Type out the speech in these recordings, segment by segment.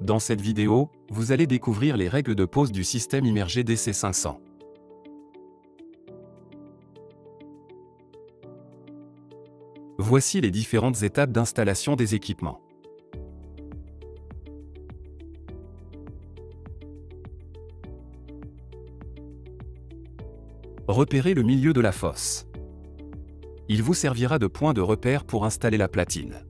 Dans cette vidéo, vous allez découvrir les règles de pose du système immergé DC500. Voici les différentes étapes d'installation des équipements. Repérez le milieu de la fosse. Il vous servira de point de repère pour installer la platine.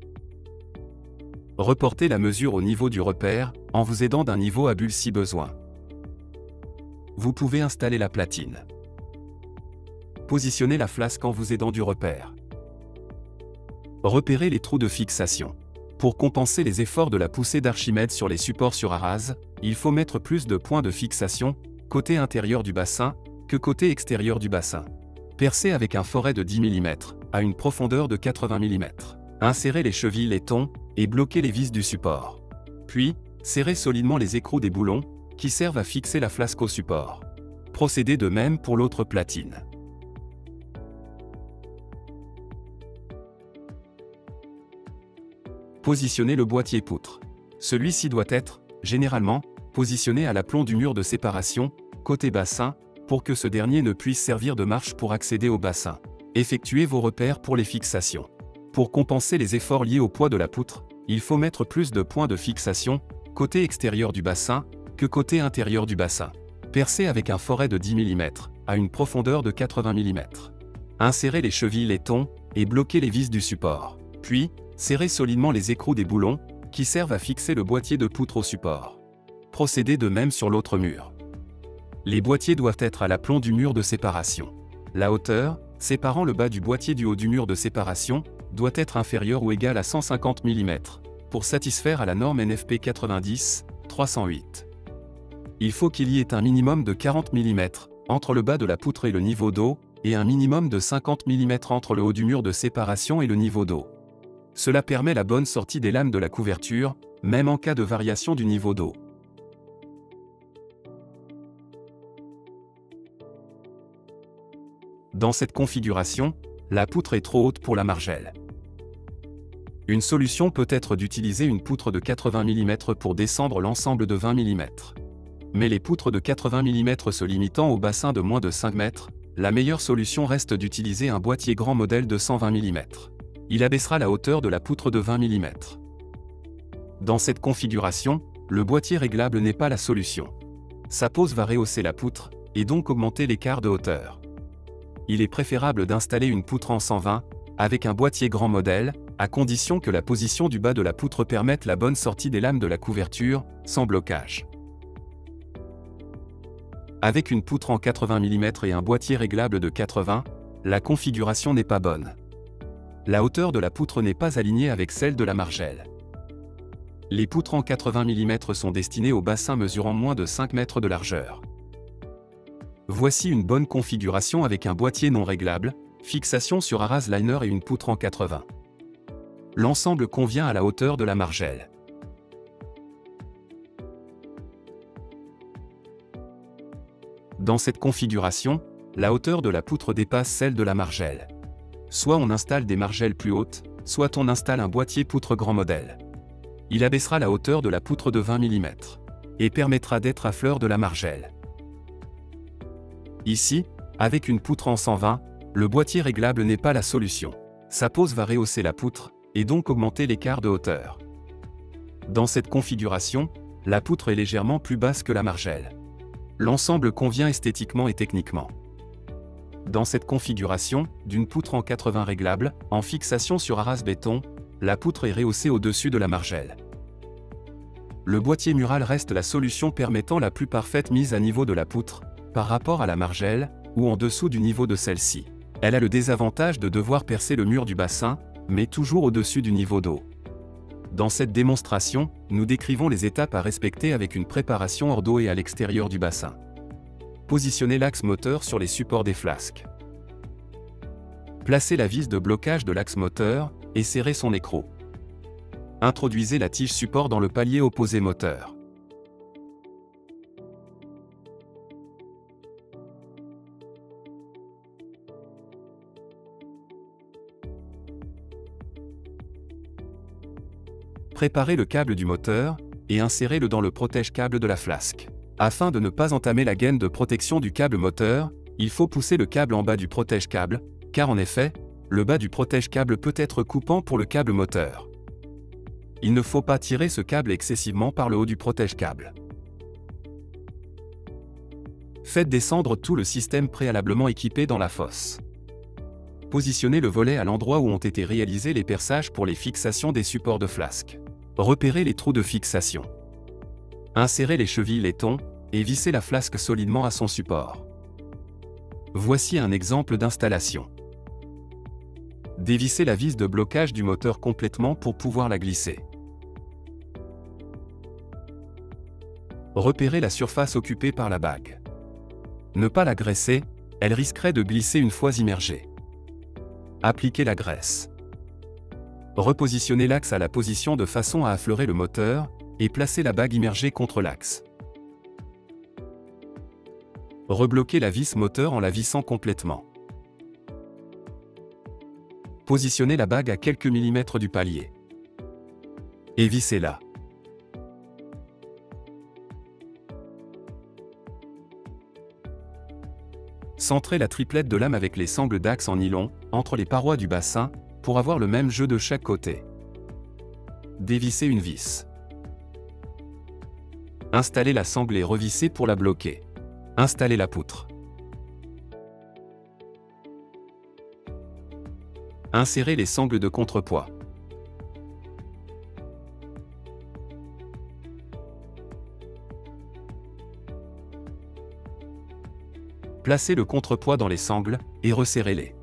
Reportez la mesure au niveau du repère, en vous aidant d'un niveau à bulle si besoin. Vous pouvez installer la platine. Positionnez la flasque en vous aidant du repère. Repérez les trous de fixation. Pour compenser les efforts de la poussée d'Archimède sur les supports sur Arras, il faut mettre plus de points de fixation, côté intérieur du bassin, que côté extérieur du bassin. Percez avec un foret de 10 mm, à une profondeur de 80 mm. Insérez les chevilles laiton, et bloquez les vis du support. Puis, serrez solidement les écrous des boulons, qui servent à fixer la flasque au support. Procédez de même pour l'autre platine. Positionnez le boîtier poutre. Celui-ci doit être, généralement, positionné à l'aplomb du mur de séparation, côté bassin, pour que ce dernier ne puisse servir de marche pour accéder au bassin. Effectuez vos repères pour les fixations. Pour compenser les efforts liés au poids de la poutre, il faut mettre plus de points de fixation, côté extérieur du bassin, que côté intérieur du bassin. Percez avec un foret de 10 mm, à une profondeur de 80 mm. Insérez les chevilles laiton, et bloquez les vis du support. Puis, serrez solidement les écrous des boulons, qui servent à fixer le boîtier de poutre au support. Procédez de même sur l'autre mur. Les boîtiers doivent être à l'aplomb du mur de séparation. La hauteur, séparant le bas du boîtier du haut du mur de séparation, doit être inférieure ou égale à 150 mm, pour satisfaire à la norme NFP 90-308. Il faut qu'il y ait un minimum de 40 mm, entre le bas de la poutre et le niveau d'eau, et un minimum de 50 mm entre le haut du mur de séparation et le niveau d'eau. Cela permet la bonne sortie des lames de la couverture, même en cas de variation du niveau d'eau. Dans cette configuration, la poutre est trop haute pour la margelle. Une solution peut être d'utiliser une poutre de 80 mm pour descendre l'ensemble de 20 mm. Mais les poutres de 80 mm se limitant au bassin de moins de 5 mètres, la meilleure solution reste d'utiliser un boîtier grand modèle de 120 mm. Il abaissera la hauteur de la poutre de 20 mm. Dans cette configuration, le boîtier réglable n'est pas la solution. Sa pose va rehausser la poutre, et donc augmenter l'écart de hauteur. Il est préférable d'installer une poutre en 120, avec un boîtier grand modèle, à condition que la position du bas de la poutre permette la bonne sortie des lames de la couverture, sans blocage. Avec une poutre en 80 mm et un boîtier réglable de 80, la configuration n'est pas bonne. La hauteur de la poutre n'est pas alignée avec celle de la margelle. Les poutres en 80 mm sont destinées au bassin mesurant moins de 5 mètres de largeur. Voici une bonne configuration avec un boîtier non réglable, fixation sur Arras Liner et une poutre en 80. L'ensemble convient à la hauteur de la margelle. Dans cette configuration, la hauteur de la poutre dépasse celle de la margelle. Soit on installe des margelles plus hautes, soit on installe un boîtier poutre grand modèle. Il abaissera la hauteur de la poutre de 20 mm et permettra d'être à fleur de la margelle. Ici, avec une poutre en 120, le boîtier réglable n'est pas la solution. Sa pose va rehausser la poutre, et donc augmenter l'écart de hauteur. Dans cette configuration, la poutre est légèrement plus basse que la margelle. L'ensemble convient esthétiquement et techniquement. Dans cette configuration, d'une poutre en 80 réglable, en fixation sur Arras béton, la poutre est rehaussée au-dessus de la margelle. Le boîtier mural reste la solution permettant la plus parfaite mise à niveau de la poutre, par rapport à la margelle, ou en dessous du niveau de celle-ci. Elle a le désavantage de devoir percer le mur du bassin, mais toujours au-dessus du niveau d'eau. Dans cette démonstration, nous décrivons les étapes à respecter avec une préparation hors d'eau et à l'extérieur du bassin. Positionnez l'axe moteur sur les supports des flasques. Placez la vis de blocage de l'axe moteur, et serrez son écrou. Introduisez la tige support dans le palier opposé moteur. Préparez le câble du moteur, et insérez-le dans le protège-câble de la flasque. Afin de ne pas entamer la gaine de protection du câble moteur, il faut pousser le câble en bas du protège-câble, car en effet, le bas du protège-câble peut être coupant pour le câble moteur. Il ne faut pas tirer ce câble excessivement par le haut du protège-câble. Faites descendre tout le système préalablement équipé dans la fosse. Positionnez le volet à l'endroit où ont été réalisés les perçages pour les fixations des supports de flasque. Repérez les trous de fixation. Insérez les chevilles laiton et vissez la flasque solidement à son support. Voici un exemple d'installation. Dévissez la vis de blocage du moteur complètement pour pouvoir la glisser. Repérez la surface occupée par la bague. Ne pas la graisser, elle risquerait de glisser une fois immergée. Appliquez la graisse. Repositionnez l'axe à la position de façon à affleurer le moteur, et placez la bague immergée contre l'axe. Rebloquez la vis moteur en la vissant complètement. Positionnez la bague à quelques millimètres du palier. Et vissez-la. Centrez la triplette de lame avec les sangles d'axe en nylon, entre les parois du bassin, pour avoir le même jeu de chaque côté. Dévissez une vis. Installez la sangle et revissez pour la bloquer. Installez la poutre. Insérez les sangles de contrepoids. Placez le contrepoids dans les sangles et resserrez-les.